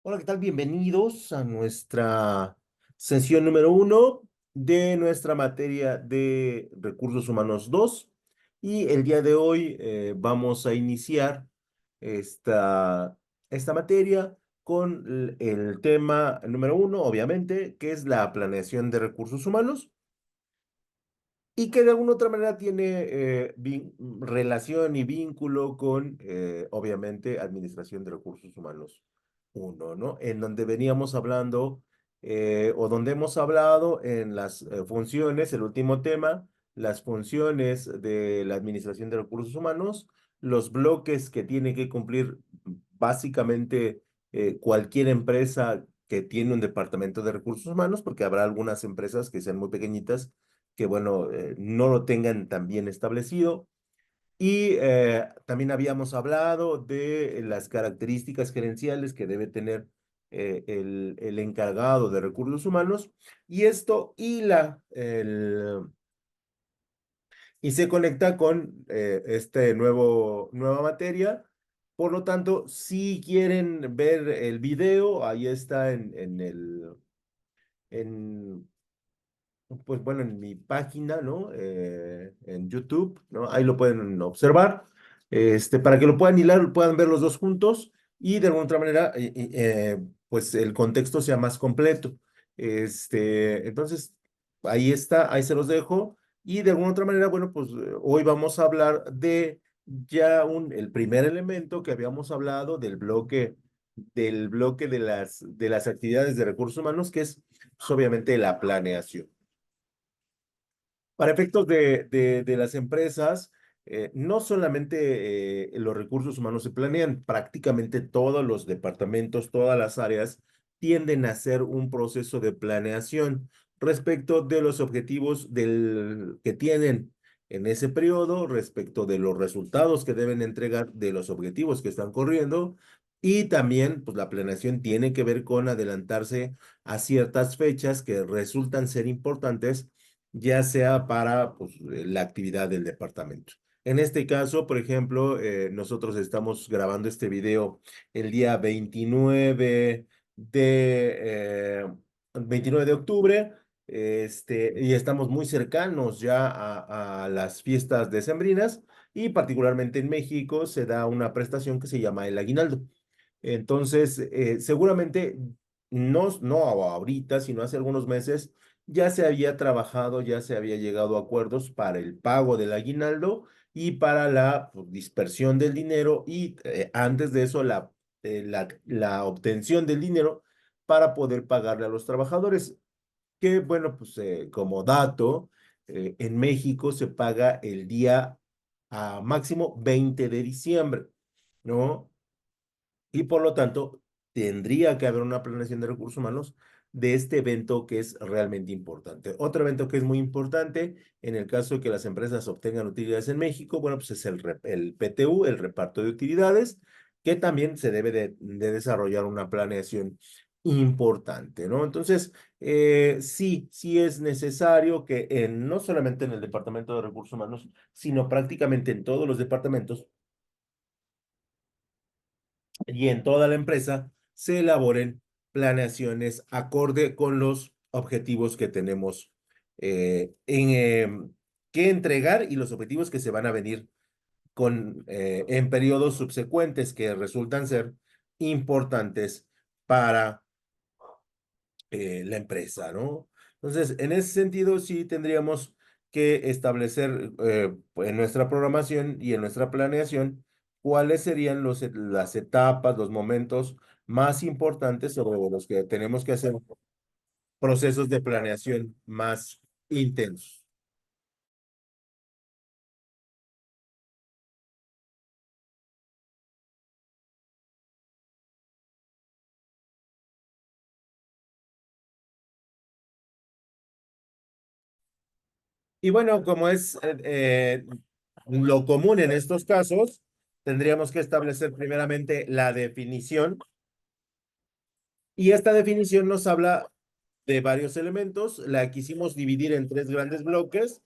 Hola, ¿qué tal? Bienvenidos a nuestra sesión número 1 de nuestra materia de Recursos Humanos 2. Y el día de hoy vamos a iniciar esta, esta materia con el tema número 1, obviamente, que es la planeación de recursos humanos y que de alguna otra manera tiene relación y vínculo con, obviamente, administración de recursos humanos uno, ¿no? En donde veníamos hablando, o donde hemos hablado en las funciones, el último tema, las funciones de la administración de recursos humanos, los bloques que tiene que cumplir básicamente cualquier empresa que tiene un departamento de recursos humanos, porque habrá algunas empresas que sean muy pequeñitas que, bueno, no lo tengan tan bien establecido. Y también habíamos hablado de las características gerenciales que debe tener el encargado de recursos humanos. Y esto y se conecta con nueva materia. Por lo tanto, si quieren ver el video, ahí está en, pues bueno, en mi página, ¿no? En YouTube, ¿no? Ahí lo pueden observar, para que lo puedan hilar, puedan ver los dos juntos y de alguna otra manera, pues el contexto sea más completo. Entonces, ahí está, ahí se los dejo y de alguna otra manera, bueno, pues hoy vamos a hablar de ya el primer elemento que habíamos hablado del bloque de las actividades de recursos humanos, que es pues, obviamente la planeación. Para efectos de las empresas, no solamente los recursos humanos se planean, prácticamente todos los departamentos, todas las áreas tienden a hacer un proceso de planeación respecto de los objetivos que tienen en ese periodo, respecto de los resultados que deben entregar de los objetivos que están corriendo. Y también, pues la planeación tiene que ver con adelantarse a ciertas fechas que resultan ser importantes ya sea para pues, la actividad del departamento. En este caso, por ejemplo, nosotros estamos grabando este video el día 29 de octubre, y estamos muy cercanos ya a las fiestas decembrinas y particularmente en México se da una prestación que se llama el aguinaldo. Entonces, seguramente no ahorita, sino hace algunos meses, ya se había trabajado, ya se había llegado a acuerdos para el pago del aguinaldo y para la pues, dispersión del dinero y antes de eso la obtención del dinero para poder pagarle a los trabajadores. Que bueno, pues como dato, en México se paga el día a máximo 20 de diciembre, ¿no? Y por lo tanto, tendría que haber una planeación de recursos humanos de este evento que es realmente importante. Otro evento que es muy importante, en el caso de que las empresas obtengan utilidades en México, bueno, pues es el PTU, el reparto de utilidades, que también se debe de desarrollar una planeación importante, ¿no? Entonces, sí es necesario que no solamente en el Departamento de Recursos Humanos, sino prácticamente en todos los departamentos, y en toda la empresa se elaboren planeaciones acorde con los objetivos que tenemos que entregar y los objetivos que se van a venir en periodos subsecuentes que resultan ser importantes para la empresa, ¿no? Entonces, en ese sentido, sí tendríamos que establecer en nuestra programación y en nuestra planeación cuáles serían las etapas, los momentos más importantes sobre los que tenemos que hacer procesos de planeación más intensos. Y bueno, como es lo común en estos casos, tendríamos que establecer primeramente la definición y esta definición nos habla de varios elementos. La quisimos dividir en tres grandes bloques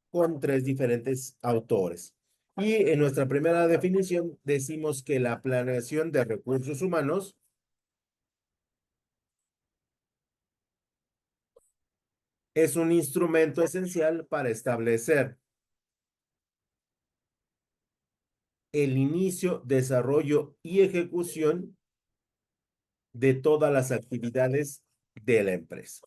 con tres diferentes autores. Y en nuestra primera definición decimos que la planeación de recursos humanos es un instrumento esencial para establecer el inicio, desarrollo y ejecución de todas las actividades de la empresa.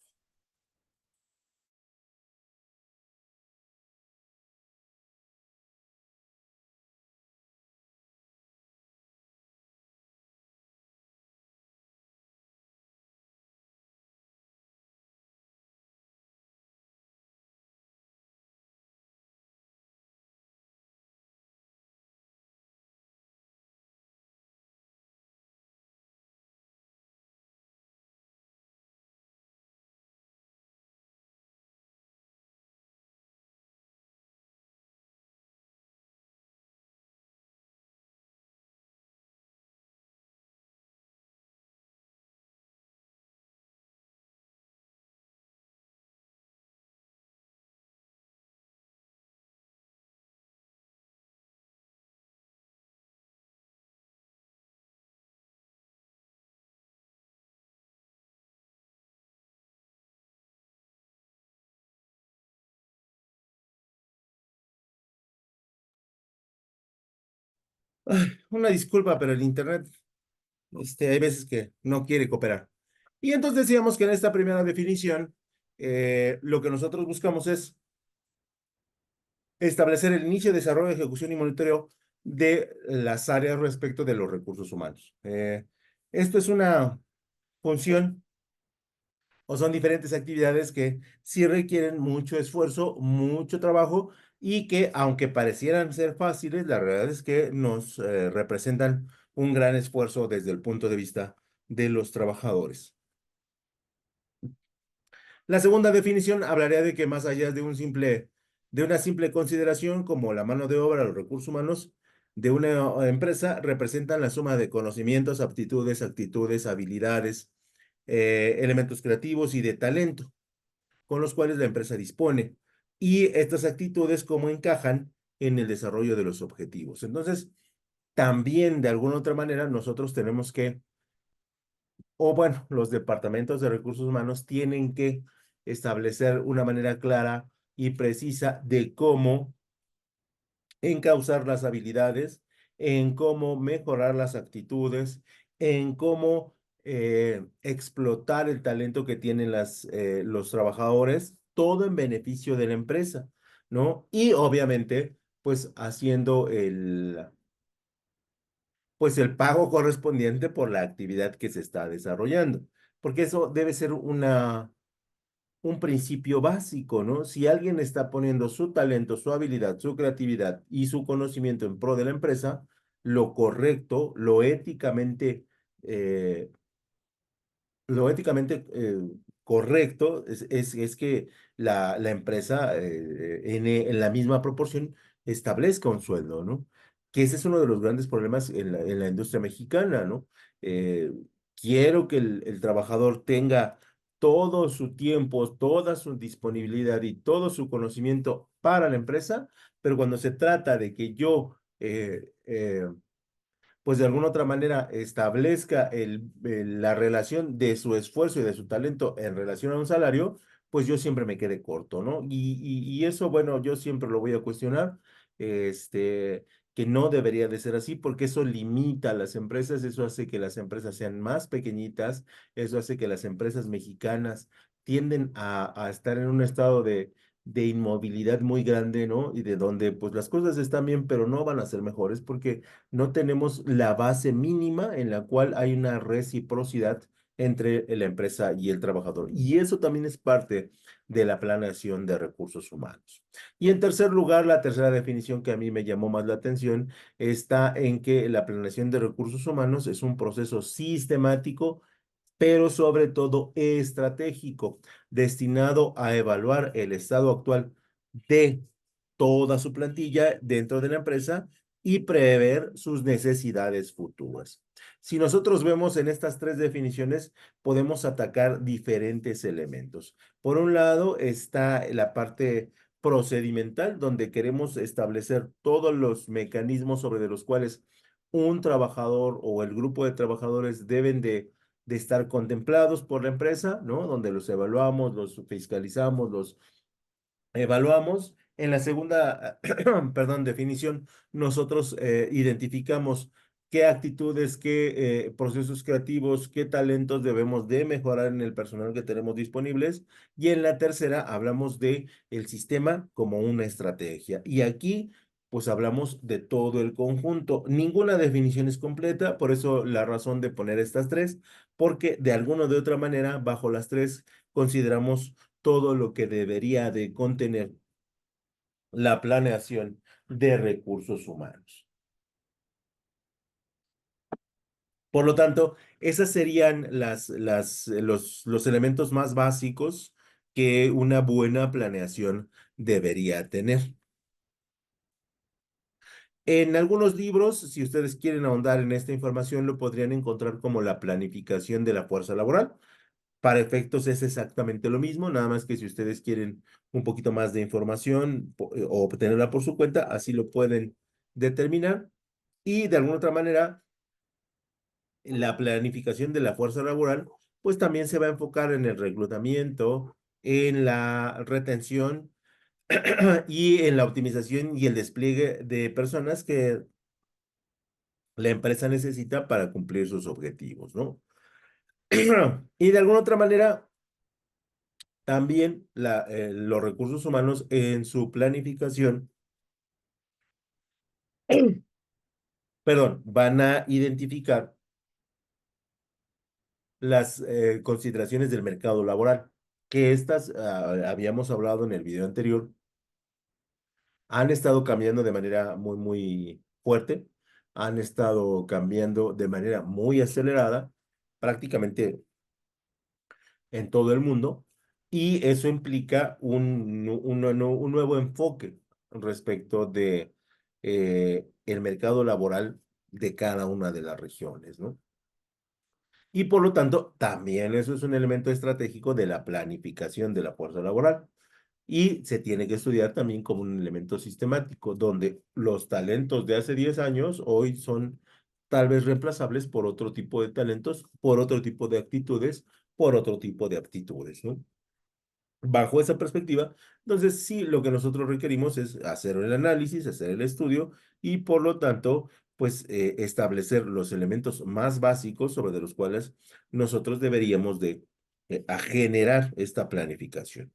Ay, una disculpa, pero el internet, hay veces que no quiere cooperar. Y entonces decíamos que en esta primera definición, lo que nosotros buscamos es establecer el inicio, desarrollo, ejecución y monitoreo de las áreas respecto de los recursos humanos. Esto es una función o son diferentes actividades que sí requieren mucho esfuerzo, mucho trabajo y que aunque parecieran ser fáciles, la realidad es que nos representan un gran esfuerzo desde el punto de vista de los trabajadores. La segunda definición hablaría de que más allá de una simple consideración como la mano de obra, los recursos humanos de una empresa representan la suma de conocimientos, aptitudes, actitudes, habilidades, elementos creativos y de talento con los cuales la empresa dispone y estas actitudes cómo encajan en el desarrollo de los objetivos. Entonces, también de alguna otra manera nosotros tenemos que, o bueno, los departamentos de recursos humanos tienen que establecer una manera clara y precisa de cómo encauzar las habilidades, en cómo mejorar las actitudes, en cómo explotar el talento que tienen los trabajadores, todo en beneficio de la empresa, ¿no? Y obviamente, pues haciendo pues el pago correspondiente por la actividad que se está desarrollando, porque eso debe ser un principio básico, ¿no? Si alguien está poniendo su talento, su habilidad, su creatividad y su conocimiento en pro de la empresa, lo correcto, eh, lo éticamente correcto es que la empresa en la misma proporción establezca un sueldo, ¿no? Que ese es uno de los grandes problemas en la industria mexicana, ¿no? Eh, quiero que el trabajador tenga todo su tiempo, toda su disponibilidad y todo su conocimiento para la empresa, pero cuando se trata de que yo pues de alguna otra manera establezca la relación de su esfuerzo y de su talento en relación a un salario, pues yo siempre me quedé corto, ¿no? Y eso, bueno, yo siempre lo voy a cuestionar, este, que no debería de ser así, porque eso limita a las empresas, eso hace que las empresas sean más pequeñitas, eso hace que las empresas mexicanas tienden a estar en un estado de inmovilidad muy grande, ¿no? Y de donde pues las cosas están bien, pero no van a ser mejores porque no tenemos la base mínima en la cual hay una reciprocidad entre la empresa y el trabajador. Y eso también es parte de la planeación de recursos humanos. Y en tercer lugar, la tercera definición que a mí me llamó más la atención está en que la planeación de recursos humanos es un proceso sistemático pero sobre todo estratégico, destinado a evaluar el estado actual de toda su plantilla dentro de la empresa y prever sus necesidades futuras. Si nosotros vemos en estas tres definiciones, podemos atacar diferentes elementos. Por un lado está la parte procedimental, donde queremos establecer todos los mecanismos sobre de los cuales un trabajador o el grupo de trabajadores deben de de estar contemplados por la empresa, ¿no? Donde los evaluamos, los fiscalizamos, los evaluamos. En la segunda, perdón, definición, nosotros identificamos qué actitudes, qué procesos creativos, qué talentos debemos de mejorar en el personal que tenemos disponibles. Y en la tercera hablamos de el sistema como una estrategia. Y aquí, pues hablamos de todo el conjunto. Ninguna definición es completa, por eso la razón de poner estas tres, porque de alguna o de otra manera, bajo las tres, consideramos todo lo que debería de contener la planeación de recursos humanos. Por lo tanto, esas serían los elementos más básicos que una buena planeación debería tener. En algunos libros, si ustedes quieren ahondar en esta información, lo podrían encontrar como la planificación de la fuerza laboral. Para efectos es exactamente lo mismo, nada más que si ustedes quieren un poquito más de información o obtenerla por su cuenta, así lo pueden determinar. Y de alguna otra manera, la planificación de la fuerza laboral, pues también se va a enfocar en el reclutamiento, en la retención y en la optimización y el despliegue de personas que la empresa necesita para cumplir sus objetivos, ¿no? Y de alguna otra manera, también los recursos humanos en su planificación, perdón, van a identificar las consideraciones del mercado laboral, que estas, habíamos hablado en el video anterior, han estado cambiando de manera muy, muy fuerte, han estado cambiando de manera muy acelerada, prácticamente en todo el mundo, y eso implica un nuevo enfoque respecto de el mercado laboral de cada una de las regiones, ¿no? Y por lo tanto, también eso es un elemento estratégico de la planificación de la fuerza laboral. Y se tiene que estudiar también como un elemento sistemático, donde los talentos de hace 10 años hoy son tal vez reemplazables por otro tipo de talentos, por otro tipo de actitudes, por otro tipo de aptitudes, ¿no? Bajo esa perspectiva, entonces sí, lo que nosotros requerimos es hacer el análisis, hacer el estudio y por lo tanto, pues establecer los elementos más básicos sobre de los cuales nosotros deberíamos de a generar esta planificación.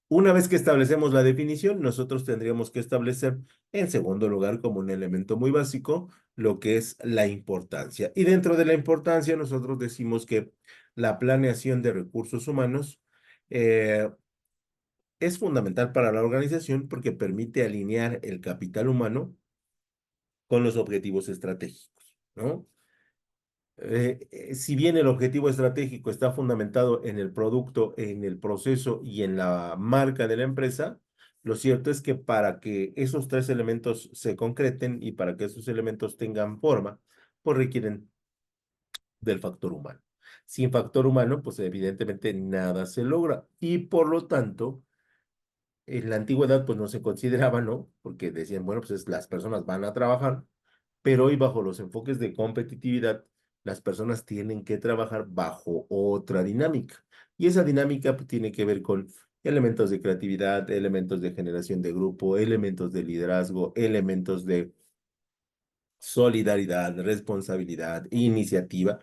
Una vez que establecemos la definición, nosotros tendríamos que establecer, en segundo lugar, como un elemento muy básico, lo que es la importancia. Y dentro de la importancia, nosotros decimos que la planeación de recursos humanos eh, es fundamental para la organización porque permite alinear el capital humano con los objetivos estratégicos, ¿no? Si bien el objetivo estratégico está fundamentado en el producto, en el proceso y en la marca de la empresa, lo cierto es que para que esos tres elementos se concreten y para que esos elementos tengan forma, pues requieren del factor humano. Sin factor humano, pues evidentemente nada se logra y por lo tanto, en la antigüedad pues no se consideraba, ¿no? Porque decían, bueno, pues las personas van a trabajar, pero hoy bajo los enfoques de competitividad, las personas tienen que trabajar bajo otra dinámica. Y esa dinámica pues, tiene que ver con elementos de creatividad, elementos de generación de grupo, elementos de liderazgo, elementos de solidaridad, responsabilidad, iniciativa,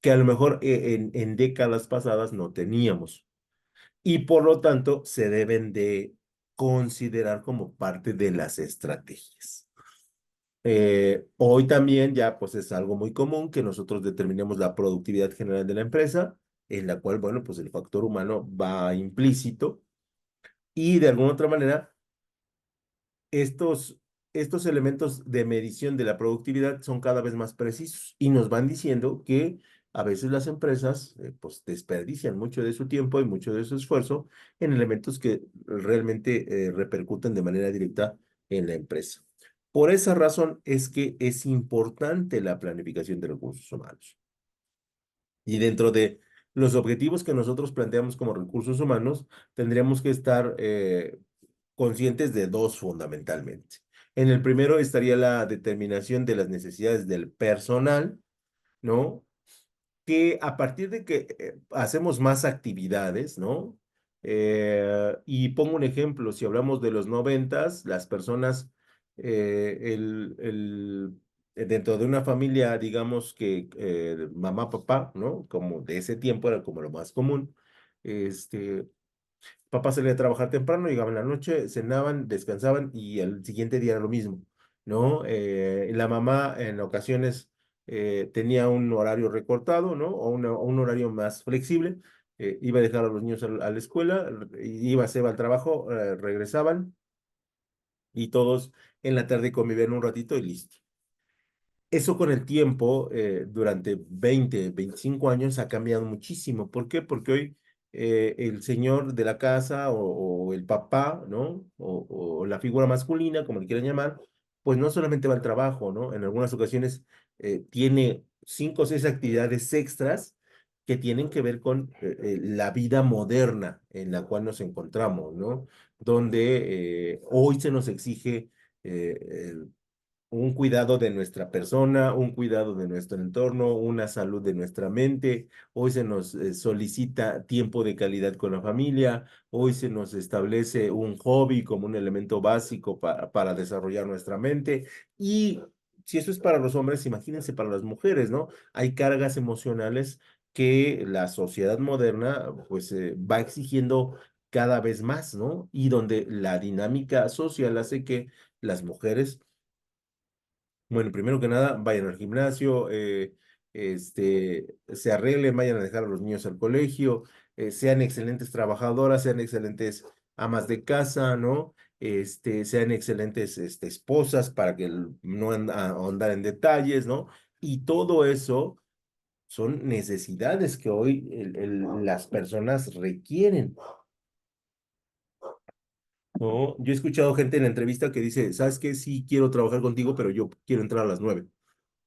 que a lo mejor en décadas pasadas no teníamos. Y por lo tanto se deben de considerar como parte de las estrategias. Hoy también ya pues es algo muy común que nosotros determinemos la productividad general de la empresa, en la cual, bueno, pues el factor humano va implícito y de alguna otra manera estos, estos elementos de medición de la productividad son cada vez más precisos y nos van diciendo que a veces las empresas pues desperdician mucho de su tiempo y mucho de su esfuerzo en elementos que realmente repercuten de manera directa en la empresa. Por esa razón es que es importante la planificación de recursos humanos. Y dentro de los objetivos que nosotros planteamos como recursos humanos, tendríamos que estar conscientes de dos fundamentalmente. En el primero estaría la determinación de las necesidades del personal, ¿no? que a partir de que hacemos más actividades, ¿no? Y pongo un ejemplo, si hablamos de los noventas, las personas, dentro de una familia, digamos que mamá, papá, ¿no? Como de ese tiempo era como lo más común. Este, Papá salía a trabajar temprano, llegaba en la noche, cenaban, descansaban y el siguiente día era lo mismo, ¿no? La mamá en ocasiones tenía un horario recortado, ¿no? O un horario más flexible. Iba a dejar a los niños a la escuela, se iba al trabajo, regresaban y todos en la tarde convivían un ratito y listo. Eso con el tiempo, durante 20, 25 años, ha cambiado muchísimo. ¿Por qué? Porque hoy el señor de la casa o el papá, ¿no? O la figura masculina, como le quieran llamar, pues no solamente va al trabajo, ¿no? En algunas ocasiones tiene 5 o 6 actividades extras que tienen que ver con la vida moderna en la cual nos encontramos, ¿no? Donde hoy se nos exige eh, un cuidado de nuestra persona, un cuidado de nuestro entorno, una salud de nuestra mente. Hoy se nos solicita tiempo de calidad con la familia, hoy se nos establece un hobby como un elemento básico para desarrollar nuestra mente. Y si eso es para los hombres, imagínense para las mujeres, ¿no? Hay cargas emocionales que la sociedad moderna pues va exigiendo cada vez más, ¿no? Y donde la dinámica social hace que las mujeres, bueno, primero que nada, vayan al gimnasio, se arreglen, vayan a dejar a los niños al colegio, sean excelentes trabajadoras, sean excelentes amas de casa, ¿no? Sean excelentes, esposas para que no ahondar en detalles, ¿no? Y todo eso son necesidades que hoy las personas requieren, ¿no? Yo he escuchado gente en la entrevista que dice, ¿sabes qué? Sí quiero trabajar contigo, pero yo quiero entrar a las 9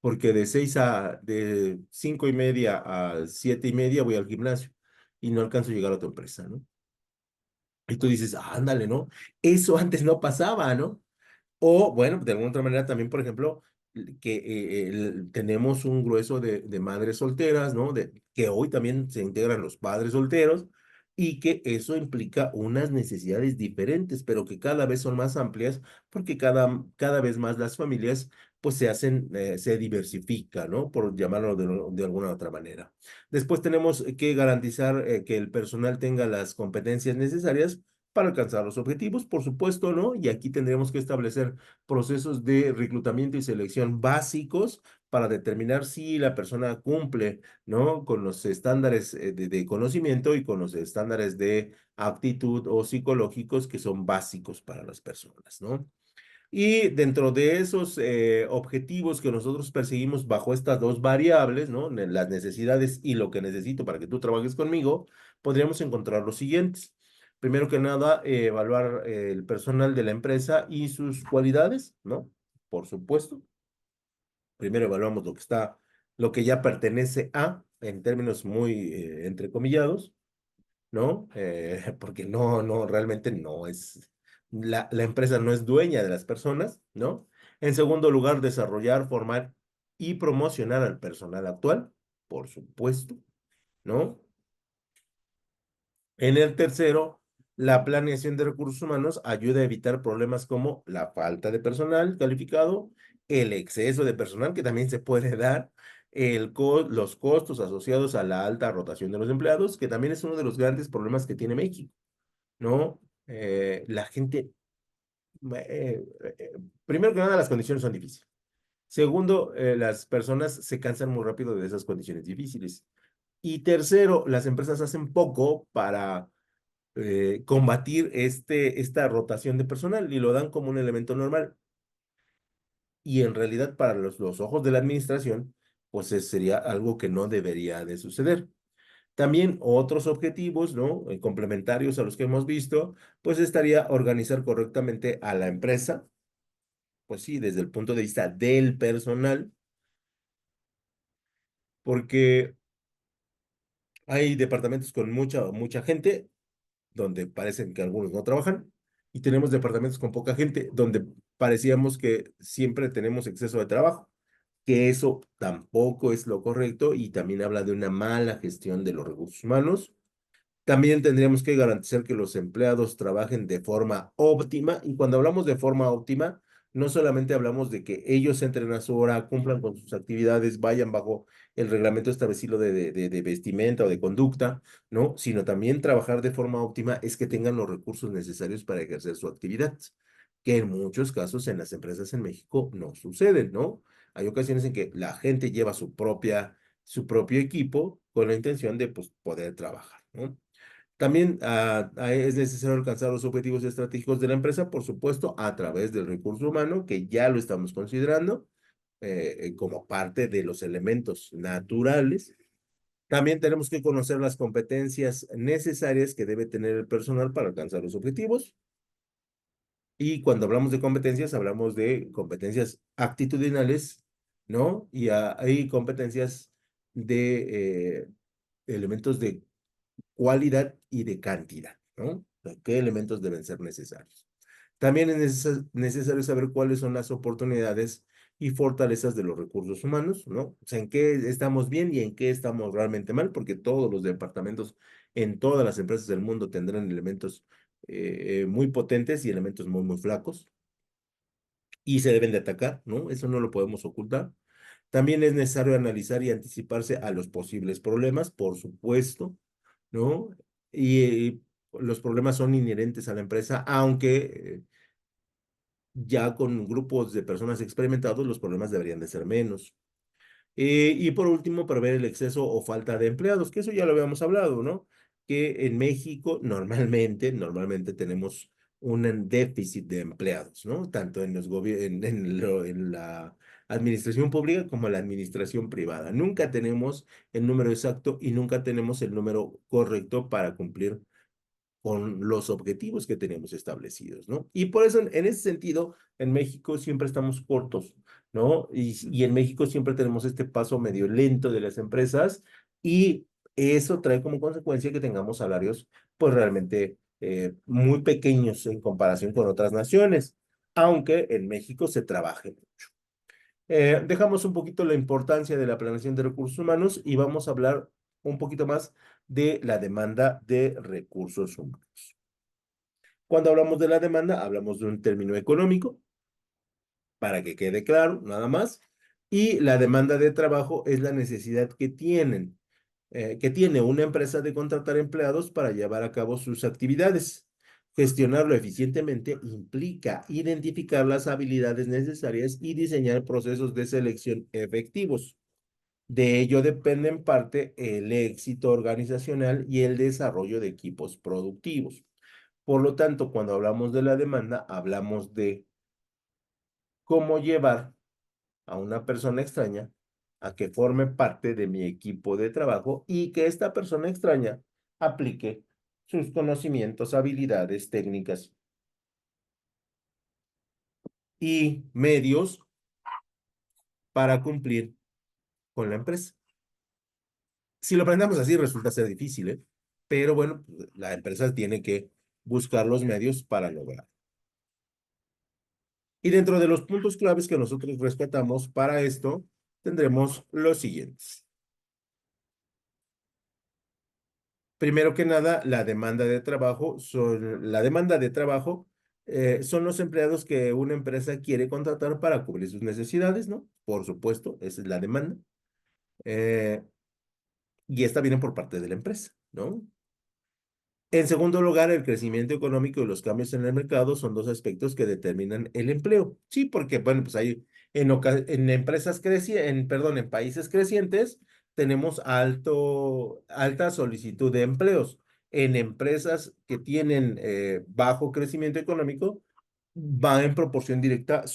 porque de 5:30 a 7:30 voy al gimnasio y no alcanzo a llegar a tu empresa, ¿no? Y tú dices, ándale, ¿no? Eso antes no pasaba, ¿no? O, bueno, de alguna otra manera también, por ejemplo, que tenemos un grueso de madres solteras, ¿no? Que hoy también se integran los padres solteros y que eso implica unas necesidades diferentes, pero que cada vez son más amplias porque cada vez más las familias pues se diversifican, ¿no? Por llamarlo de alguna otra manera. Después tenemos que garantizar que el personal tenga las competencias necesarias para alcanzar los objetivos, por supuesto, ¿no? Y aquí tendremos que establecer procesos de reclutamiento y selección básicos para determinar si la persona cumple, ¿no? Con los estándares de conocimiento y con los estándares de aptitud o psicológicos que son básicos para las personas, ¿no? Y dentro de esos objetivos que nosotros perseguimos bajo estas dos variables, ¿no? Las necesidades y lo que necesito para que tú trabajes conmigo, podríamos encontrar los siguientes. Primero que nada, evaluar el personal de la empresa y sus cualidades, ¿no? Por supuesto. Primero evaluamos lo que ya pertenece a, en términos muy entrecomillados, ¿no? Porque realmente no es, la empresa no es dueña de las personas, ¿no? En segundo lugar, desarrollar, formar y promocionar al personal actual, por supuesto, ¿no? En el tercero, la planeación de recursos humanos ayuda a evitar problemas como la falta de personal calificado, el exceso de personal que también se puede dar, los costos asociados a la alta rotación de los empleados, que también es uno de los grandes problemas que tiene México, ¿no? La gente, eh, eh, primero que nada, las condiciones son difíciles. Segundo, las personas se cansan muy rápido de esas condiciones difíciles. Y tercero, las empresas hacen poco para combatir esta rotación de personal y lo dan como un elemento normal. Y en realidad, para los ojos de la administración, pues sería algo que no debería de suceder. También otros objetivos, ¿no? Complementarios a los que hemos visto, pues estaría organizar correctamente a la empresa, pues sí, desde el punto de vista del personal, porque hay departamentos con mucha gente, donde parecen que algunos no trabajan, y tenemos departamentos con poca gente, donde parecíamos que siempre tenemos exceso de trabajo. que eso tampoco es lo correcto y también habla de una mala gestión de los recursos humanos. También tendríamos que garantizar que los empleados trabajen de forma óptima y cuando hablamos de forma óptima, no solamente hablamos de que ellos entren a su hora, cumplan con sus actividades, vayan bajo el reglamento establecido de vestimenta o de conducta, ¿no? Sino también trabajar de forma óptima es que tengan los recursos necesarios para ejercer su actividad, que en muchos casos en las empresas en México no suceden, ¿no? Hay ocasiones en que la gente lleva su propio equipo con la intención de pues, poder trabajar, ¿no? También es necesario alcanzar los objetivos estratégicos de la empresa, por supuesto, a través del recurso humano, que ya lo estamos considerando como parte de los elementos naturales. También tenemos que conocer las competencias necesarias que debe tener el personal para alcanzar los objetivos. Y cuando hablamos de competencias, hablamos de competencias actitudinales, ¿no? Y hay competencias de elementos de cualidad y de cantidad, ¿no? O sea, ¿qué elementos deben ser necesarios? También es necesario saber cuáles son las oportunidades y fortalezas de los recursos humanos, ¿no? O sea, en qué estamos bien y en qué estamos realmente mal, porque todos los departamentos en todas las empresas del mundo tendrán elementos muy potentes y elementos muy flacos y se deben de atacar, ¿no? Eso no lo podemos ocultar. También es necesario analizar y anticiparse a los posibles problemas, por supuesto, ¿no? Y los problemas son inherentes a la empresa, aunque ya con grupos de personas experimentados los problemas deberían de ser menos. Y por último, prever el exceso o falta de empleados, que eso ya lo habíamos hablado, ¿no? Que en México normalmente tenemos un déficit de empleados, ¿no? Tanto en en la administración pública como en la administración privada. Nunca tenemos el número exacto y nunca tenemos el número correcto para cumplir con los objetivos que tenemos establecidos, ¿no? Y por eso, en ese sentido, en México siempre estamos cortos, ¿no? Y en México siempre tenemos este paso medio lento de las empresas y eso trae como consecuencia que tengamos salarios, pues realmente muy pequeños en comparación con otras naciones, aunque en México se trabaje mucho. Dejamos un poquito la importancia de la planeación de recursos humanos y vamos a hablar un poquito más de la demanda de recursos humanos. Cuando hablamos de la demanda, hablamos de un término económico, para que quede claro, nada más. Y la demanda de trabajo es la necesidad que tiene una empresa de contratar empleados para llevar a cabo sus actividades. Gestionarlo eficientemente implica identificar las habilidades necesarias y diseñar procesos de selección efectivos. De ello depende en parte el éxito organizacional y el desarrollo de equipos productivos. Por lo tanto, cuando hablamos de la demanda, hablamos de cómo llevar a una persona extraña a que forme parte de mi equipo de trabajo y que esta persona extraña aplique sus conocimientos, habilidades, técnicas y medios para cumplir con la empresa. Si lo aprendamos así, resulta ser difícil, ¿eh? Pero bueno, la empresa tiene que buscar los medios para lograr. Y dentro de los puntos claves que nosotros rescatamos para esto, tendremos los siguientes. Primero que nada, la demanda de trabajo. La demanda de trabajo son los empleados que una empresa quiere contratar para cubrir sus necesidades, ¿no? Por supuesto, esa es la demanda. Eh, y esta viene por parte de la empresa, ¿no? En segundo lugar, el crecimiento económico y los cambios en el mercado son dos aspectos que determinan el empleo. Sí, porque, bueno, pues hay en empresas perdón, en países crecientes tenemos alta solicitud de empleos. En empresas que tienen bajo crecimiento económico, va en proporción directa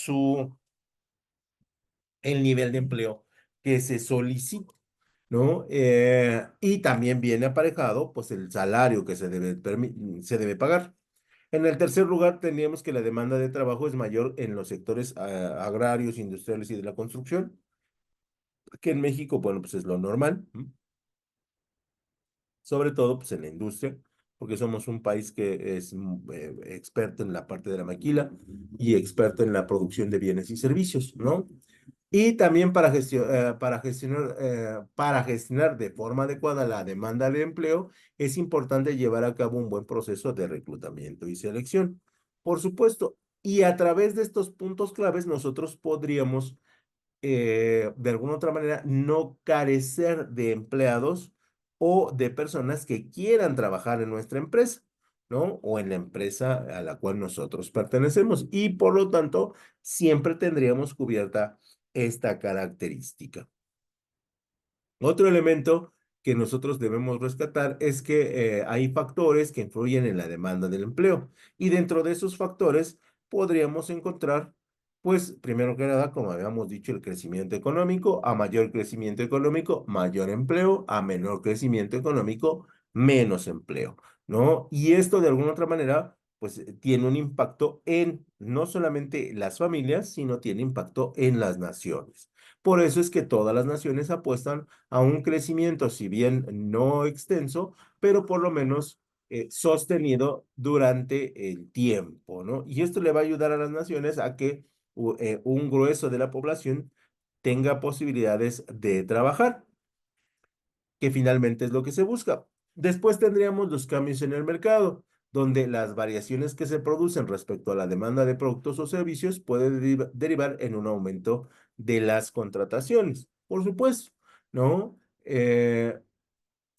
el nivel de empleo que se solicita, ¿no? Y también viene aparejado, pues, el salario que se debe pagar. En el tercer lugar, teníamos que la demanda de trabajo es mayor en los sectores agrarios, industriales y de la construcción, que en México, bueno, pues es lo normal, ¿m? Sobre todo, pues en la industria, porque somos un país que es experto en la parte de la maquila y experto en la producción de bienes y servicios, ¿no? Y también para gestionar de forma adecuada la demanda de empleo, es importante llevar a cabo un buen proceso de reclutamiento y selección. Por supuesto, y a través de estos puntos claves, nosotros podríamos de alguna otra manera, no carecer de empleados o de personas que quieran trabajar en nuestra empresa, ¿no? O en la empresa a la cual nosotros pertenecemos. Y por lo tanto, siempre tendríamos cubierta esta característica. Otro elemento que nosotros debemos rescatar es que hay factores que influyen en la demanda del empleo y dentro de esos factores podríamos encontrar, pues, primero que nada, como habíamos dicho, el crecimiento económico. A mayor crecimiento económico, mayor empleo; a menor crecimiento económico, menos empleo, ¿no? Y esto de alguna otra manera, pues, tiene un impacto en no solamente las familias, sino tiene impacto en las naciones. Por eso es que todas las naciones apuestan a un crecimiento, si bien no extenso, pero por lo menos sostenido durante el tiempo, ¿no? Y esto le va a ayudar a las naciones a que un grueso de la población tenga posibilidades de trabajar, que finalmente es lo que se busca. Después tendríamos los cambios en el mercado, donde las variaciones que se producen respecto a la demanda de productos o servicios puede derivar en un aumento de las contrataciones, por supuesto, ¿no?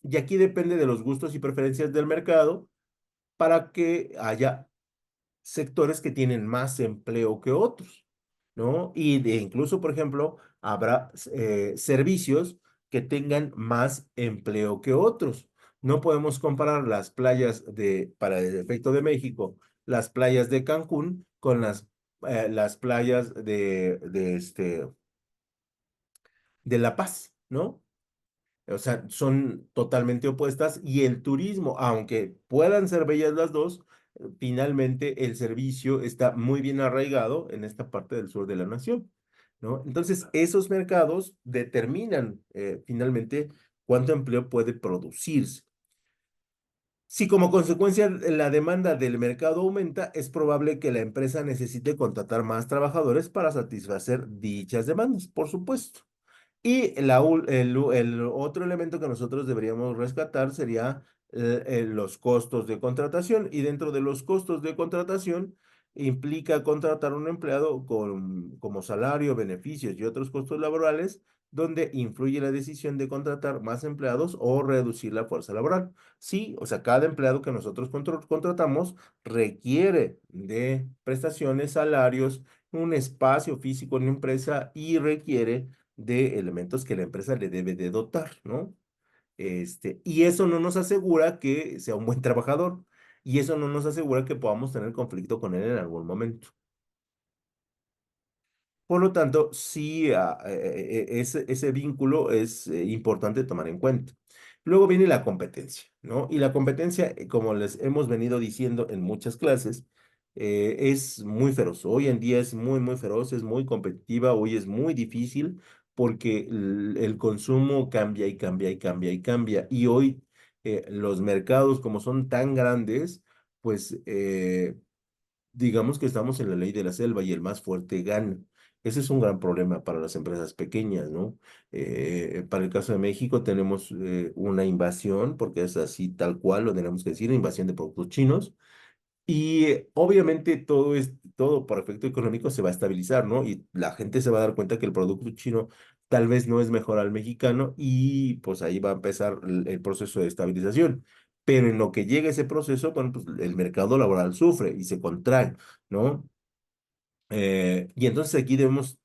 Y aquí depende de los gustos y preferencias del mercado para que haya sectores que tienen más empleo que otros, ¿no? Y incluso, por ejemplo, habrá servicios que tengan más empleo que otros. No podemos comparar las playas para el efecto de México, las playas de Cancún con las playas de La Paz, ¿no? O sea, son totalmente opuestas y el turismo, aunque puedan ser bellas las dos, finalmente el servicio está muy bien arraigado en esta parte del sur de la nación, ¿no? Entonces, esos mercados determinan finalmente cuánto empleo puede producirse. Si como consecuencia la demanda del mercado aumenta, es probable que la empresa necesite contratar más trabajadores para satisfacer dichas demandas, por supuesto. Y el otro elemento que nosotros deberíamos rescatar sería los costos de contratación. Y dentro de los costos de contratación implica contratar un empleado como salario, beneficios y otros costos laborales, donde influye la decisión de contratar más empleados o reducir la fuerza laboral. Sí, o sea, cada empleado que nosotros contratamos requiere de prestaciones, salarios, un espacio físico en la empresa y requiere de elementos que la empresa le debe de dotar, ¿no? Y eso no nos asegura que sea un buen trabajador y eso no nos asegura que podamos tener conflicto con él en algún momento. Por lo tanto, sí, ese vínculo es importante tomar en cuenta. Luego viene la competencia, ¿no? Y la competencia, como les hemos venido diciendo en muchas clases, es muy feroz. Hoy en día es muy, muy feroz, es muy competitiva. Hoy es muy difícil porque el consumo cambia y cambia y cambia y cambia. Y hoy los mercados, como son tan grandes, pues digamos que estamos en la ley de la selva y el más fuerte gana. Ese es un gran problema para las empresas pequeñas, ¿no? Para el caso de México tenemos una invasión, porque es así tal cual lo tenemos que decir, invasión de productos chinos. Y obviamente todo por efecto económico se va a estabilizar, ¿no? Y la gente se va a dar cuenta que el producto chino tal vez no es mejor al mexicano y pues ahí va a empezar el proceso de estabilización. Pero en lo que llega ese proceso, bueno, pues el mercado laboral sufre y se contrae, ¿no? Y entonces aquí debemos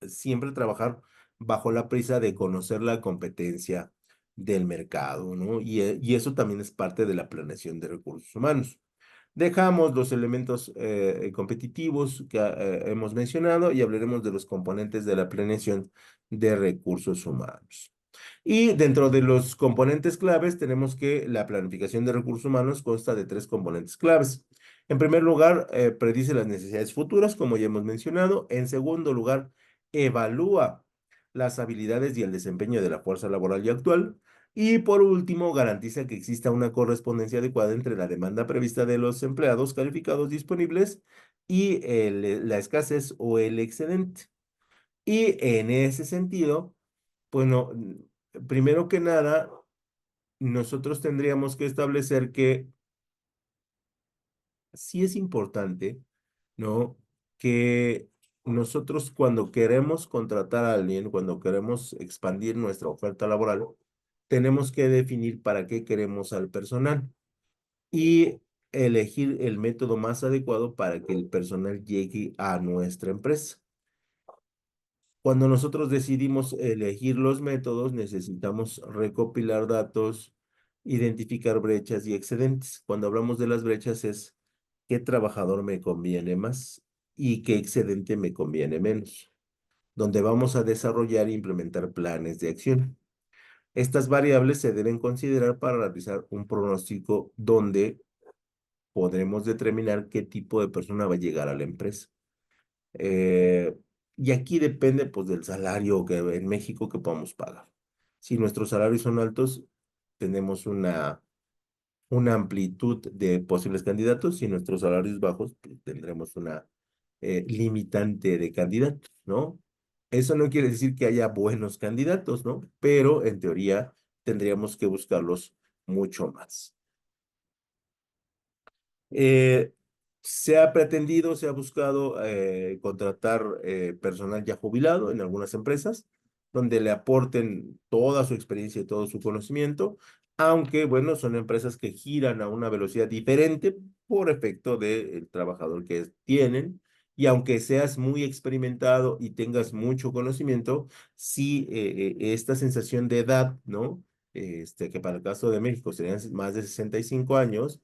siempre trabajar bajo la prisa de conocer la competencia del mercado, ¿no? Y eso también es parte de la planeación de recursos humanos. Dejamos los elementos competitivos que hemos mencionado y hablaremos de los componentes de la planeación de recursos humanos. Y dentro de los componentes claves tenemos que la planificación de recursos humanos consta de tres componentes claves. En primer lugar, predice las necesidades futuras, como ya hemos mencionado. En segundo lugar, evalúa las habilidades y el desempeño de la fuerza laboral y actual. Y por último, garantiza que exista una correspondencia adecuada entre la demanda prevista de los empleados calificados disponibles y la escasez o el excedente. Y en ese sentido, bueno, primero que nada, nosotros tendríamos que establecer que sí es importante, ¿no? Que nosotros cuando queremos contratar a alguien, cuando queremos expandir nuestra oferta laboral, tenemos que definir para qué queremos al personal y elegir el método más adecuado para que el personal llegue a nuestra empresa. Cuando nosotros decidimos elegir los métodos, necesitamos recopilar datos, identificar brechas y excedentes. Cuando hablamos de las brechas es qué trabajador me conviene más y qué excedente me conviene menos, donde vamos a desarrollar e implementar planes de acción. Estas variables se deben considerar para realizar un pronóstico donde podremos determinar qué tipo de persona va a llegar a la empresa. Eh, y aquí depende pues del salario que en México que podamos pagar. Si nuestros salarios son altos, tenemos una amplitud de posibles candidatos. Si nuestros salarios bajos, pues, tendremos una limitante de candidatos, ¿no? Eso no quiere decir que haya buenos candidatos, ¿no? Pero en teoría tendríamos que buscarlos mucho más. Eh, Se ha pretendido, se ha buscado contratar personal ya jubilado en algunas empresas, donde le aporten toda su experiencia y todo su conocimiento, aunque, bueno, son empresas que giran a una velocidad diferente por efecto del trabajador que tienen. Y aunque seas muy experimentado y tengas mucho conocimiento, sí, esta sensación de edad, ¿no? Que para el caso de México serían más de 65 años,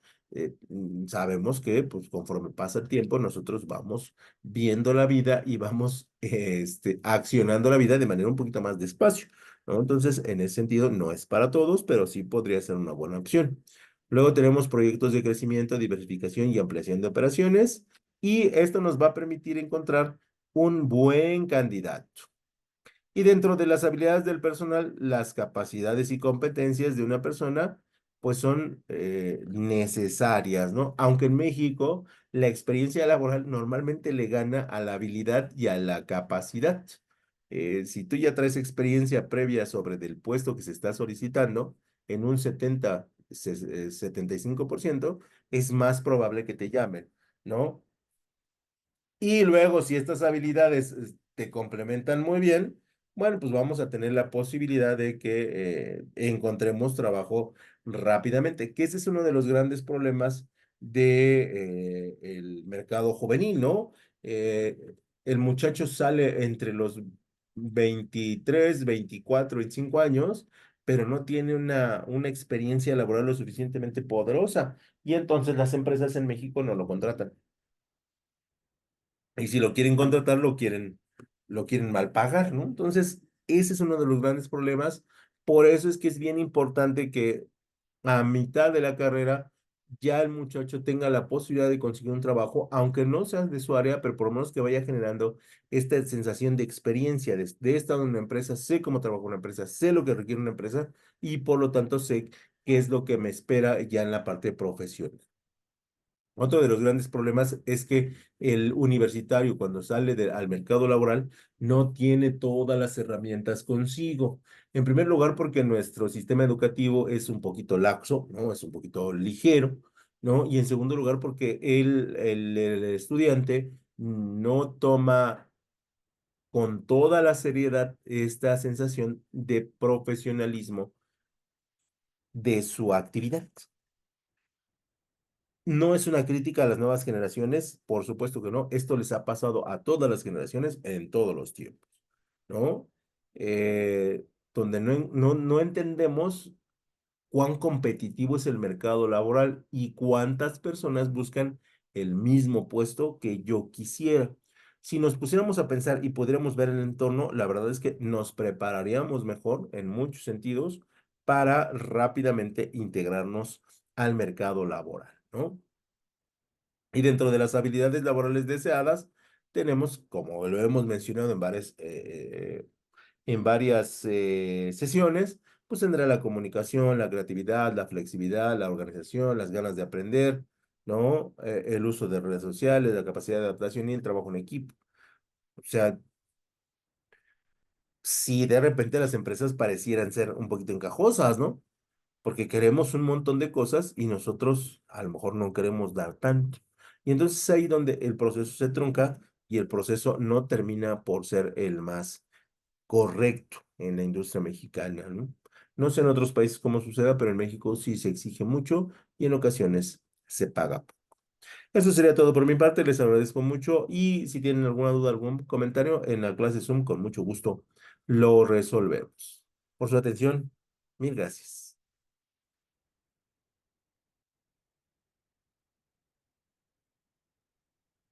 sabemos que pues conforme pasa el tiempo nosotros vamos viendo la vida y vamos accionando la vida de manera un poquito más despacio, ¿no? Entonces, en ese sentido, no es para todos, pero sí podría ser una buena opción. Luego tenemos proyectos de crecimiento, diversificación y ampliación de operaciones, y esto nos va a permitir encontrar un buen candidato. Y dentro de las habilidades del personal, las capacidades y competencias de una persona, pues son necesarias, ¿no? Aunque en México la experiencia laboral normalmente le gana a la habilidad y a la capacidad. Si tú ya traes experiencia previa sobre del puesto que se está solicitando, en un 75% es más probable que te llamen, ¿no? Y luego, si estas habilidades te complementan muy bien, bueno, pues vamos a tener la posibilidad de que encontremos trabajo rápidamente, que ese es uno de los grandes problemas de el mercado juvenil, ¿no? El muchacho sale entre los 23, 24, 25 años, pero no tiene una experiencia laboral lo suficientemente poderosa, y entonces las empresas en México no lo contratan. Y si lo quieren contratar, lo quieren mal pagar, ¿no? Entonces, ese es uno de los grandes problemas. Por eso es que es bien importante que a mitad de la carrera ya el muchacho tenga la posibilidad de conseguir un trabajo, aunque no sea de su área, pero por lo menos que vaya generando esta sensación de experiencia, de he estado en una empresa, sé cómo trabaja una empresa, sé lo que requiere una empresa y por lo tanto sé qué es lo que me espera ya en la parte profesional. Otro de los grandes problemas es que el universitario cuando sale al mercado laboral no tiene todas las herramientas consigo. En primer lugar, porque nuestro sistema educativo es un poquito laxo, ¿no? Es un poquito ligero, ¿no? Y en segundo lugar, porque el estudiante no toma con toda la seriedad esta sensación de profesionalismo de su actividad. No es una crítica a las nuevas generaciones, por supuesto que no. Esto les ha pasado a todas las generaciones en todos los tiempos, ¿no? Donde no entendemos cuán competitivo es el mercado laboral y cuántas personas buscan el mismo puesto que yo quisiera. Si nos pusiéramos a pensar y pudiéramos ver el entorno, la verdad es que nos prepararíamos mejor en muchos sentidos para rápidamente integrarnos al mercado laboral, ¿no? Y dentro de las habilidades laborales deseadas, tenemos, como lo hemos mencionado en varias sesiones, pues tendrá la comunicación, la creatividad, la flexibilidad, la organización, las ganas de aprender, ¿no? El uso de redes sociales, la capacidad de adaptación y el trabajo en equipo. O sea, si de repente las empresas parecieran ser un poquito encajosas, ¿no? Porque queremos un montón de cosas y nosotros a lo mejor no queremos dar tanto. Y entonces es ahí donde el proceso se trunca y el proceso no termina por ser el más correcto en la industria mexicana, ¿no? No sé en otros países cómo suceda, pero en México sí se exige mucho y en ocasiones se paga. Eso sería todo por mi parte, les agradezco mucho y si tienen alguna duda, algún comentario en la clase Zoom, con mucho gusto lo resolvemos. Por su atención, mil gracias.